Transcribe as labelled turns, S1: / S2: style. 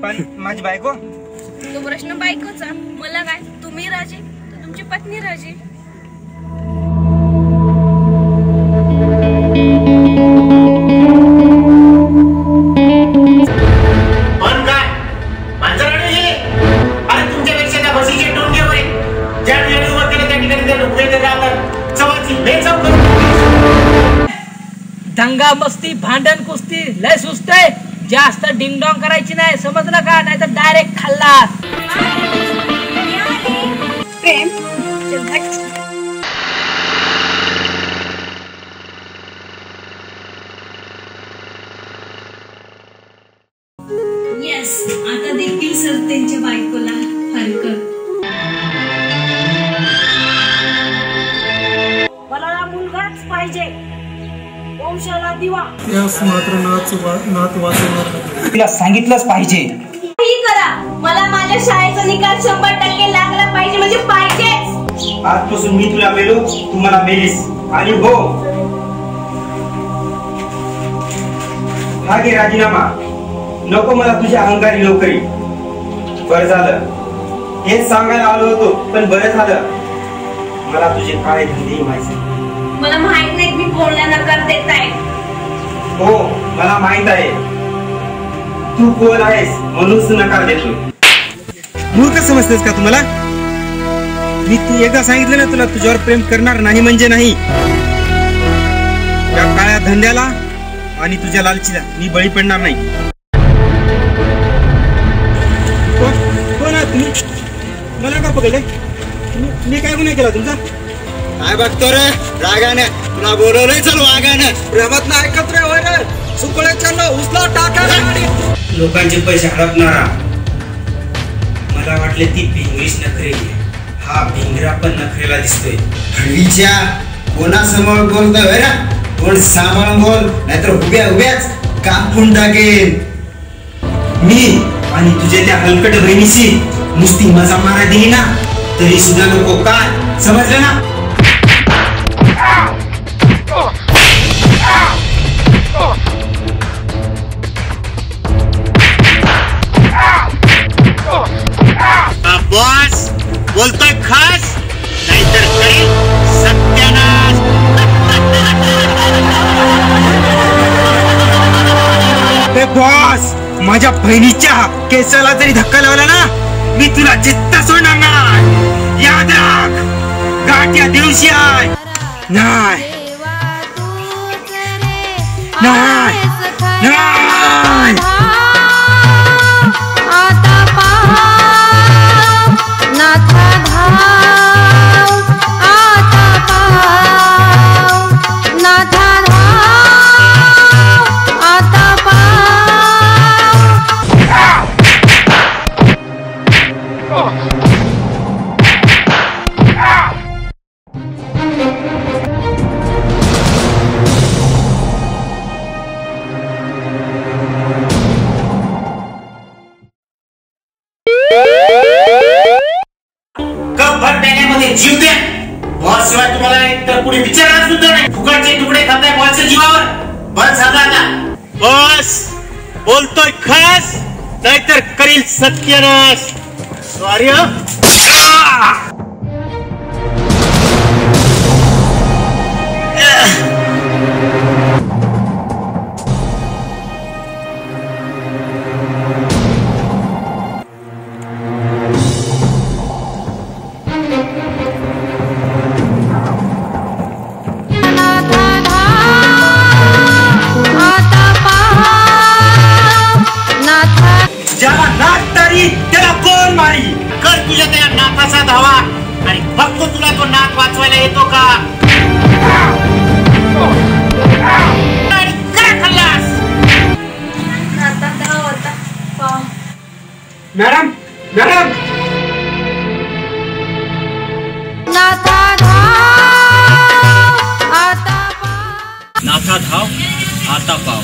S1: पण माझी बायको?
S2: तो प्रश्न बायकोचा, मला काय? तुम्ही राजी तर तुमची पत्नी राजी.
S3: पण काय मांजराने हे अरे तुमच्यापेक्षा त्या बसीचे टोंगे होय ज्या ठिकाणी उभं केलं त्या ठिकाणी ते डुबळे ते राहतात चवाची बेचाव करून
S4: दंगा मस्ती भांडण कुस्ती लय सुस्त आहे. जास्त डिंगडॉंग करायची नाही, समजलं का? नाही तर डायरेक्ट खाल्ला.
S2: प्रेम
S5: येस, आता देखील सर त्यांच्या बायकोला हरकत.
S2: मला मुलगाच पाहिजे, वंशाला दिवा.
S6: यास मात्र नात वाचवणार.
S1: तिला सांगितलंच पाहिजे.
S2: काही करा, मला माझ्या शाळेचा निकाल 100% लागला पाहिजे, म्हणजे पाहिजेच.
S1: आजपासून मी तुला मेलो, तू मला मेलीस. आणि हो, हा घे राजीनामा. नको मला तुझी अहंकारी नोकरी. बरं झालं हेच सांगायला आलो होतो, पण बरं झालं मला तुझे काळे धंदे माहिती.
S2: मला माहित नाही मी कोणाला नकार देत आहे.
S1: हो मला माहित आहे तू कोण आहेस, म्हणूनच नकार देतोय. मूर्ख समजतेस का तुम्हाला? मी तू एकदा सांगितलं ना तुला तुझ्यावर प्रेम करणार नाही म्हणजे नाही. या काळ्या धंद्याला आणि तुझ्या लालचीला मी बळी पडणार नाही. कोण आहात तुम्ही? मला का पकडले? मी काय गुन्हा केला तुमचा?
S3: काय बघतो रे रागाने? तुला बोलवलंय चल वागाने.
S6: प्रेमात ना ऐकत रे होय रे. सुकळ्याच्या उचला टाका.
S1: लोकांचे पैसे हडपणारा मला वाटले ती भिंगरीच नखरे. हा भिंगरा पण नखरेला दिसतोय.
S3: हळवीच्या कोणासमोर बोलतोय ना? कोण सांभाळून बोल, नाहीतर उभ्या उभ्याच कापून टाकेन.
S1: मी आणि तुझ्या त्या हलकट बहिणीशी नुसती मजा मारा दिली ना तरी सुद्धा नको. काय समजलं ना?
S3: बॉस बोलतोय खास, नाहीतर करेल सत्यानाश.
S1: बॉस माझ्या बहिणीच्या केसाला जरी धक्का लावला ना मी तुला जित्ता सोडणार नाही. याद राख, गाठ या दिवशी आहे. नाही नाही नाही.
S2: आता पाव नाथा धाव, आता पाव नाथा धाव, आता पाव.
S3: कपभर देण्यामध्ये जीव द्या. बॉस शिवाय तुम्हाला एक तर पुढे विचारणार सुद्धा नाही. फुकटचे तुकडे खाताय बॉसच्या जीवावर. बस झालं आता. बॉस बोलतोय खास, नाहीतर करील सत्यानाश. सॉरी.
S1: ज्याला नाक तरी त्याला कोण मारी.
S3: कर तुझ्या त्या नाकाचा धावा आणि बघतो तुला तो नाक वाचवायला येतो का. आणि काय खाल्लास?
S2: नाथा धाव, आता पाव.
S1: मॅडम मॅडम
S2: नाथा धाव, आता पाव.
S7: नाथा धाव आता पाव.